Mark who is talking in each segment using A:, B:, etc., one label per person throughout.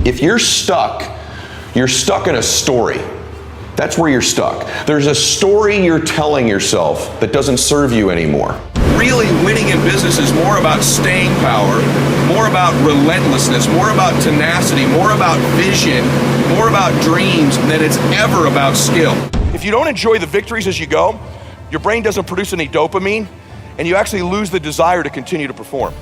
A: If you're stuck in a story. That's where you're stuck. There's a story you're telling yourself that doesn't serve you anymore. Really winning in business is more about staying power, more about relentlessness, more about tenacity, more about vision, more about dreams than it's ever about skill. If you don't enjoy the victories as you go, your brain doesn't produce any dopamine, and you actually lose the desire to continue to perform.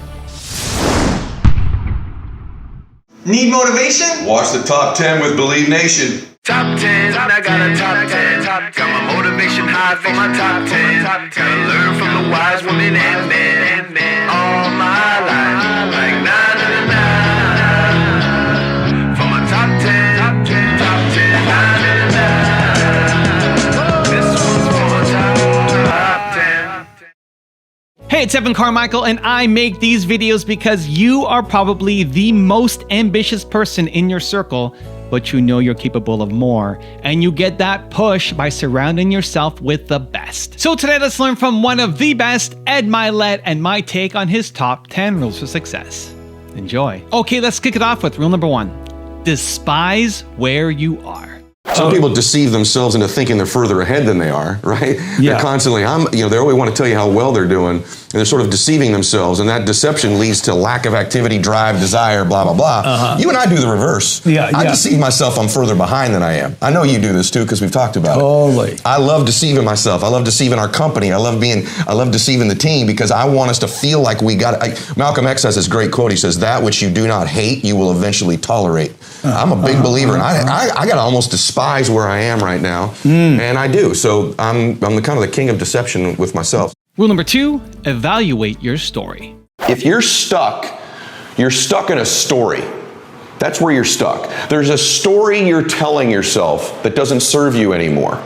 B: Need motivation?
A: Watch the Top 10 with Believe Nation.
C: Top 10, I got a top 10. Got my motivation high for my top 10. Gotta learn from the wise women and men. All my life, like na na na na. For my top 10, top 10, na na na na. This one's for my top 10.
D: Hey, it's Evan Carmichael, and I make these videos because you are probably the most ambitious person in your circle, but you know you're capable of more. And you get that push by surrounding yourself with the best. So today, let's learn from one of the best, Ed Mylett, and my take on his top 10 rules for success. Enjoy. Okay, let's kick it off with rule number 1. Despise where you are.
A: Some people deceive themselves into thinking they're further ahead than they are, right?
D: Yeah.
A: They're constantly, they always want to tell you how well they're doing, and they're sort of deceiving themselves, and that deception leads to lack of activity, drive, desire, blah, blah, blah.
D: Uh-huh.
A: You and I do the reverse. I deceive myself I'm further behind than I am. I know you do this too, because we've talked about it. I love deceiving myself. I love deceiving our company. I love deceiving the team, because I want us to feel like we got it. Malcolm X has this great quote. He says, "That which you do not hate, you will eventually tolerate." I'm a big believer, and I got to almost despise where I am right now, and I do. So I'm the kind of the king of deception with myself.
D: Rule number 2, evaluate your story.
A: If you're stuck in a story. That's where you're stuck. There's a story you're telling yourself that doesn't serve you anymore.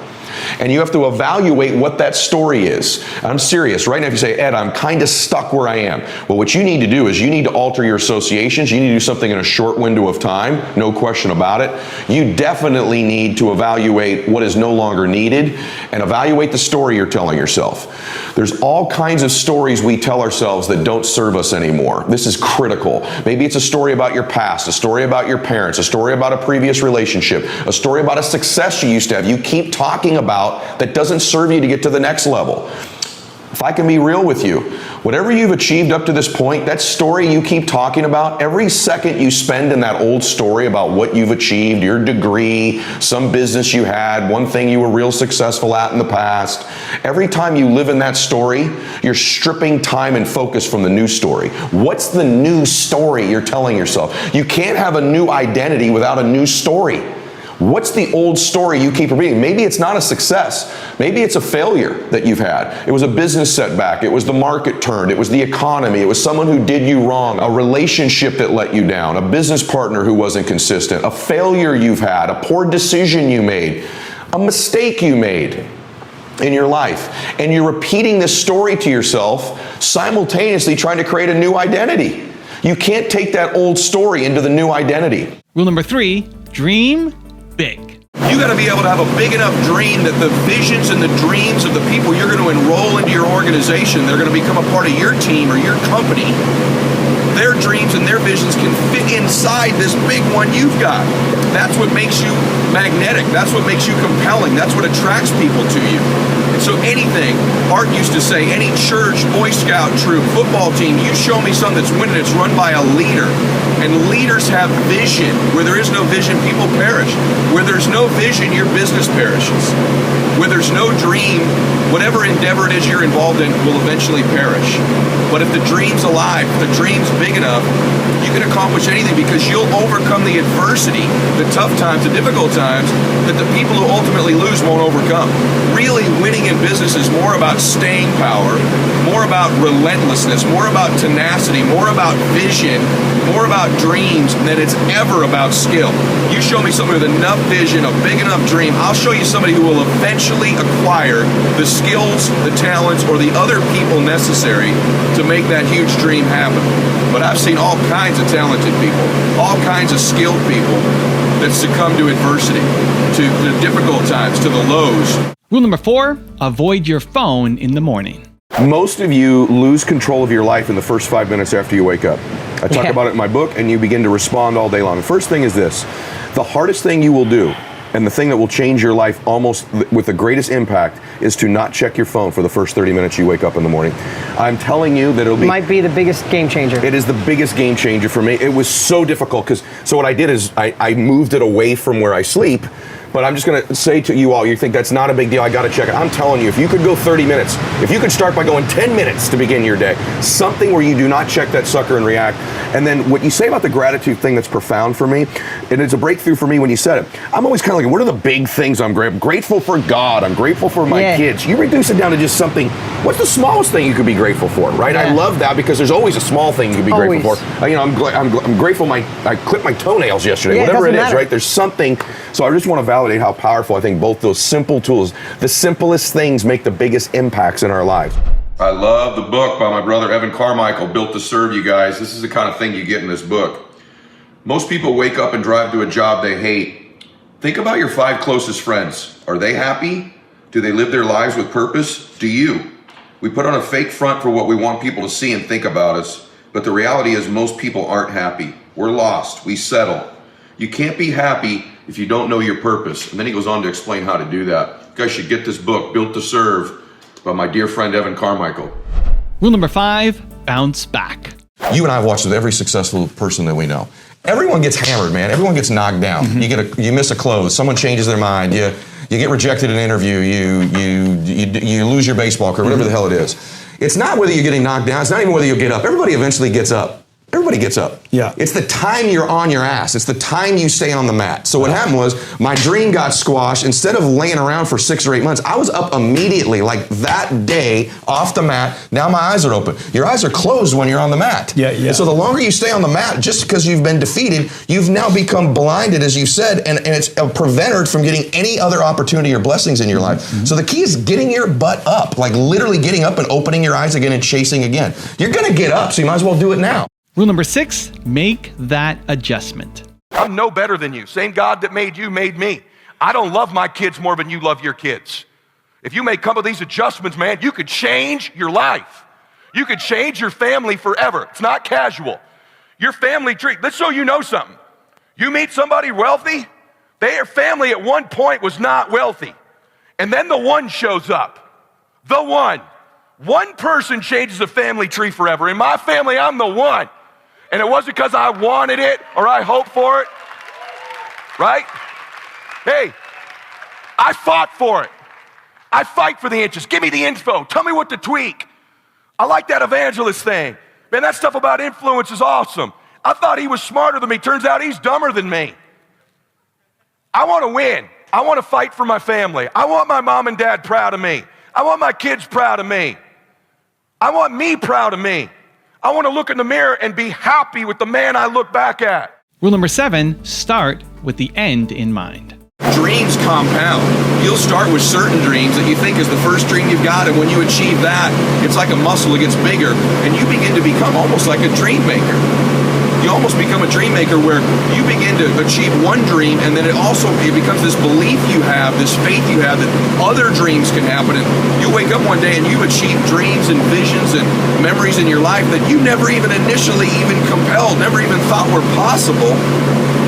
A: And you have to evaluate what that story is. I'm serious. Right now, if you say, "Ed, I'm kind of stuck where I am." Well, what you need to do is you need to alter your associations. You need to do something in a short window of time. No question about it. You definitely need to evaluate what is no longer needed and evaluate the story you're telling yourself. There's all kinds of stories we tell ourselves that don't serve us anymore. This is critical. Maybe it's a story about your past, a story about your parents, a story about a previous relationship, a story about a success you used to have. You keep talking about that doesn't serve you to get to the next level. If I can be real with you, whatever you've achieved up to this point, that story you keep talking about, every second you spend in that old story about what you've achieved, your degree, some business you had, one thing you were real successful at in the past, every time you live in that story, you're stripping time and focus from the new story. What's the new story you're telling yourself? You can't have a new identity without a new story. What's the old story you keep repeating? Maybe it's not a success. Maybe it's a failure that you've had. It was a business setback. It was the market turned. It was the economy. It was someone who did you wrong. A relationship that let you down. A business partner who wasn't consistent. A failure you've had. A poor decision you made. A mistake you made in your life. And you're repeating this story to yourself, simultaneously trying to create a new identity. You can't take that old story into the new identity.
D: Rule number 3, dream big.
A: You got to be able to have a big enough dream that the visions and the dreams of the people you're going to enroll into your organization, they're going to become a part of your team or your company, their dreams and their visions can fit inside this big one you've got. That's what makes you magnetic. That's what makes you compelling. That's what attracts people to you. And so anything, Art used to say, any church, Boy Scout troop, football team, you show me something that's winning, it's run by a leader. And leaders have vision. Where there is no vision, people perish. Where there's no vision, your business perishes. Where there's no dream, whatever endeavor it is you're involved in will eventually perish. But if the dream's alive, if the dream's big enough, you can accomplish anything, because you'll overcome the adversity, the tough times, the difficult times that the people who ultimately lose won't overcome. Really winning in business is more about staying power, more about relentlessness, more about tenacity, more about vision, more about dreams than it's ever about skill. You show me somebody with enough vision, a big enough dream, I'll show you somebody who will eventually acquire the skills, the talents, or the other people necessary to make that huge dream happen. But I've seen all kinds of talented people, all kinds of skilled people that succumb to adversity, to the difficult times, to the lows.
D: Rule number 4, avoid your phone in the morning.
A: Most of you lose control of your life in the first 5 minutes after you wake up. I talk about it in my book, and you begin to respond all day long. The first thing is this: the hardest thing you will do, and the thing that will change your life almost with the greatest impact, is to not check your phone for the first 30 minutes you wake up in the morning. I'm telling you that it'll be...
E: Might be the biggest game changer.
A: It is the biggest game changer for me. It was so difficult so what I did is I moved it away from where I sleep. But I'm just going to say to you all, you think that's not a big deal, I got to check it. I'm telling you, if you could go 30 minutes, if you could start by going 10 minutes to begin your day, something where you do not check that sucker and react. And then what you say about the gratitude thing, that's profound for me, and it's a breakthrough for me when you said it. I'm always kind of like, what are the big things I'm grateful for? God, I'm grateful for my kids. You reduce it down to just something, what's the smallest thing you could be grateful for, right? I love that, because there's always a small thing you could be grateful for. I'm grateful I clipped my toenails yesterday, whatever it is, right? There's something. So I just want to validate how powerful I think both those simple tools, the simplest things, make the biggest impacts in our lives. I love the book by my brother Evan Carmichael, Built to Serve, you guys. This is the kind of thing you get in this book. Most people wake up and drive to a job they hate. Think about your 5 closest friends. Are they happy? Do they live their lives with purpose? Do you? We put on a fake front for what we want people to see and think about us, but the reality is most people aren't happy. We're lost. We settle. You can't be happy if you don't know your purpose. And then he goes on to explain how to do that. You guys should get this book, Built to Serve, by my dear friend Evan Carmichael.
D: Rule number 5, bounce back.
A: You and I have watched with every successful person that we know. Everyone gets hammered, man. Everyone gets knocked down. You miss a close. Someone changes their mind. You get rejected in an interview. You lose your baseball career, whatever the hell it is. It's not whether you're getting knocked down. It's not even whether you'll get up. Everybody eventually gets up. Everybody gets up. Yeah. It's the time you're on your ass. It's the time you stay on the mat. So what happened was my dream got squashed. Instead of laying around for 6 or 8 months, I was up immediately, like that day, off the mat. Now my eyes are open. Your eyes are closed when you're on the mat. Yeah. And so the longer you stay on the mat, just because you've been defeated, you've now become blinded, as you said, and it's a preventer from getting any other opportunity or blessings in your life. So the key is getting your butt up, like literally getting up and opening your eyes again and chasing again. You're going to get up, so you might as well do it now.
D: Rule number 6, make that adjustment.
F: I'm no better than you. Same God that made you made me. I don't love my kids more than you love your kids. If you make a couple of these adjustments, man, you could change your life. You could change your family forever. It's not casual. Your family tree, let's show you know something. You meet somebody wealthy, their family at one point was not wealthy. And then the one shows up. The one. One person changes the family tree forever. In my family, I'm the one. And it wasn't because I wanted it or I hoped for it, right? Hey, I fought for it. I fight for the inches. Give me the info. Tell me what to tweak. I like that evangelist thing. Man, that stuff about influence is awesome. I thought he was smarter than me. Turns out he's dumber than me. I want to win. I want to fight for my family. I want my mom and dad proud of me. I want my kids proud of me. I want me proud of me. I want to look in the mirror and be happy with the man I look back at.
D: Rule number 7, start with the end in mind.
A: Dreams compound. You'll start with certain dreams that you think is the first dream you've got, and when you achieve that, it's like a muscle, it gets bigger, and you begin to become almost like a dream maker. You almost become a dream maker where you begin to achieve one dream, and then it becomes this belief you have, this faith you have that other dreams can happen. And you wake up one day and you achieve dreams and visions and memories in your life that you never even initially even compelled, never even thought were possible.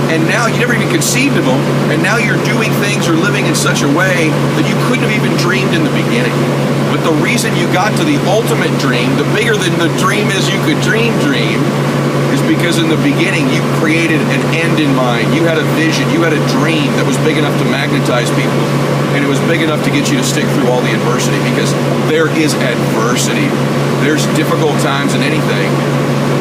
A: And now you never even conceived of them, and now you're doing things or living in such a way that you couldn't have even dreamed in the beginning. But the reason you got to the ultimate dream, the bigger than the dream is you could dream, is because in the beginning you created an end in mind. You had a vision, you had a dream that was big enough to magnetize people, and it was big enough to get you to stick through all the adversity, because there is adversity. There's difficult times in anything,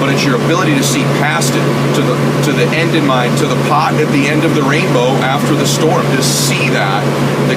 A: but it's your ability to see past it, to the end in mind, to the pot at the end of the rainbow after the storm, to see that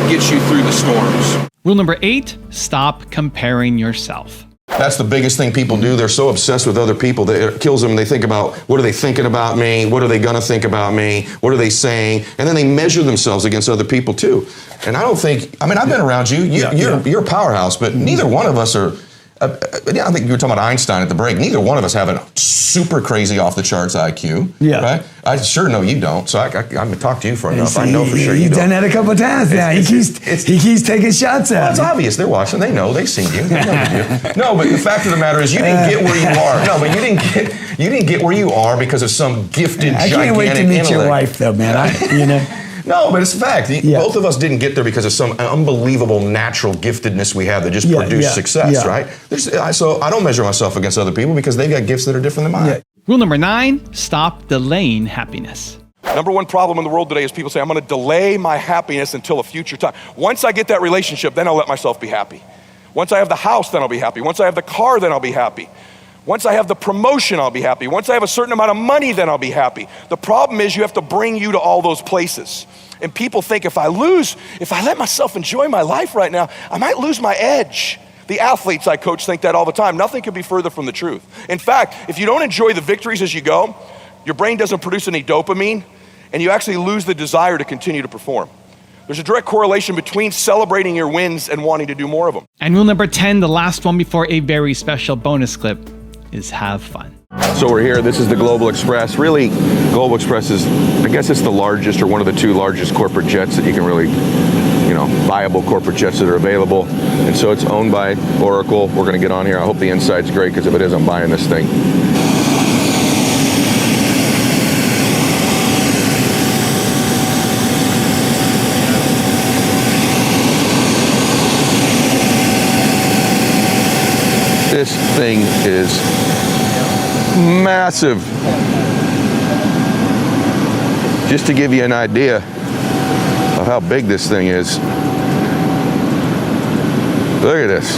A: gets you through the storms.
D: Rule number 8, stop comparing yourself.
A: That's the biggest thing people do. They're so obsessed with other people that it kills them. They think about, what are they thinking about me? What are they going to think about me? What are they saying? And then they measure themselves against other people too. And I don't think, I've been around you. You're a powerhouse, but neither one of us are, Yeah, I think you were talking about Einstein at the break. Neither one of us have a super crazy off the charts IQ.
E: Yeah.
A: Right? I sure know you don't. So I'm going to talk to you for enough. I know for sure you
E: You've
A: don't.
E: done that a couple of times now. He keeps taking shots at
A: It's
E: me.
A: obvious. They're watching. They know. They've seen you. They know you. No, but the fact of the matter is you didn't get where you are. No, but you didn't get where you are because of some gifted,
E: I
A: gigantic
E: can't wait to meet
A: intellect.
E: your wife, though, man.
A: No, but it's a fact.
E: Yeah.
A: Both of us didn't get there because of some unbelievable natural giftedness we have that just produced success, right? So I don't measure myself against other people because they've got gifts that are different than mine.
E: Yeah.
D: Rule number 9, stop delaying happiness.
F: Number one problem in the world today is people say, I'm going to delay my happiness until a future time. Once I get that relationship, then I'll let myself be happy. Once I have the house, then I'll be happy. Once I have the car, then I'll be happy. Once I have the promotion, I'll be happy. Once I have a certain amount of money, then I'll be happy. The problem is you have to bring you to all those places. And people think if I let myself enjoy my life right now, I might lose my edge. The athletes I coach think that all the time. Nothing could be further from the truth. In fact, if you don't enjoy the victories as you go, your brain doesn't produce any dopamine, and you actually lose the desire to continue to perform. There's a direct correlation between celebrating your wins and wanting to do more of them.
D: And rule number 10, the last one before a very special bonus clip, is have fun.
A: So we're here. This is the Global Express. Really, Global Express is, I guess it's the largest or one of the 2 largest corporate jets that you can really, viable corporate jets that are available. And so it's owned by Oracle. We're going to get on here. I hope the inside's great because if it is, I'm buying this thing. This thing is massive. Just to give you an idea of how big this thing is. Look at this.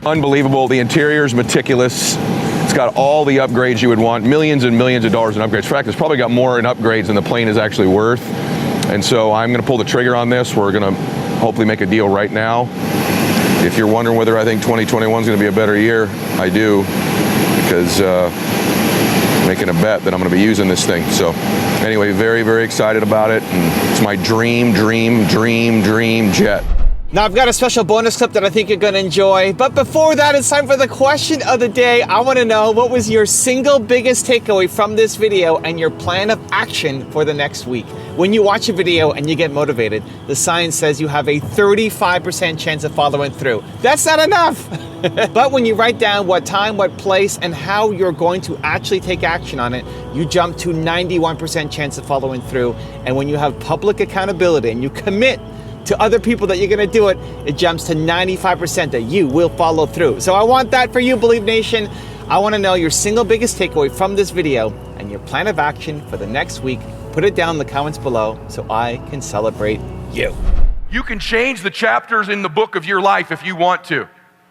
A: Unbelievable. The interior is meticulous. It's got all the upgrades you would want, millions and millions of dollars in upgrades. In fact, it's probably got more in upgrades than the plane is actually worth. And so I'm going to pull the trigger on this. We're going to hopefully make a deal right now. If you're wondering whether I think 2021 is going to be a better year, I do, because making a bet that I'm going to be using this thing. So anyway, very, very excited about it. And it's my dream jet.
G: Now I've got a special bonus clip that I think you're going to enjoy. But before that, it's time for the question of the day. I want to know, what was your single biggest takeaway from this video and your plan of action for the next week? When you watch a video and you get motivated, the science says you have a 35% chance of following through. That's not enough. But when you write down what time, what place, and how you're going to actually take action on it, you jump to 91% chance of following through. And when you have public accountability and you commit to other people that you're going to do it, it jumps to 95% that you will follow through. So I want that for you, Believe Nation. I want to know your single biggest takeaway from this video and your plan of action for the next week. Put it down in the comments below so I can celebrate you.
F: You can change the chapters in the book of your life if you want to.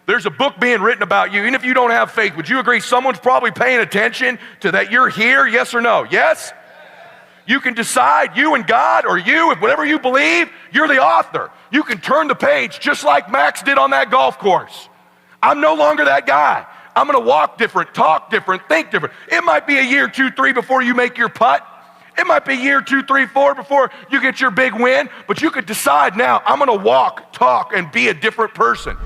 F: There's a book being written about you. Even if you don't have faith, would you agree someone's probably paying attention to that you're here? Yes or no? Yes? You can decide, you and God, or you, if whatever you believe, you're the author. You can turn the page just like Max did on that golf course. I'm no longer that guy. I'm going to walk different, talk different, think different. It might be a year, 2, 3 before you make your putt. It might be a year, 2, 3, 4 before you get your big win, but you could decide now, I'm going to walk, talk, and be a different person.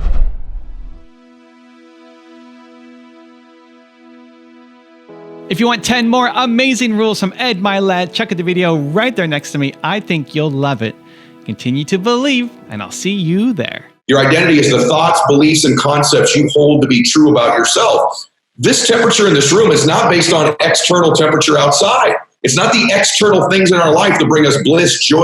D: If you want 10 more amazing rules from Ed Mylett, check out the video right there next to me. I think you'll love it. Continue to believe, and I'll see you there.
H: Your identity is the thoughts, beliefs, and concepts you hold to be true about yourself. This temperature in this room is not based on external temperature outside. It's not the external things in our life that bring us bliss, joy,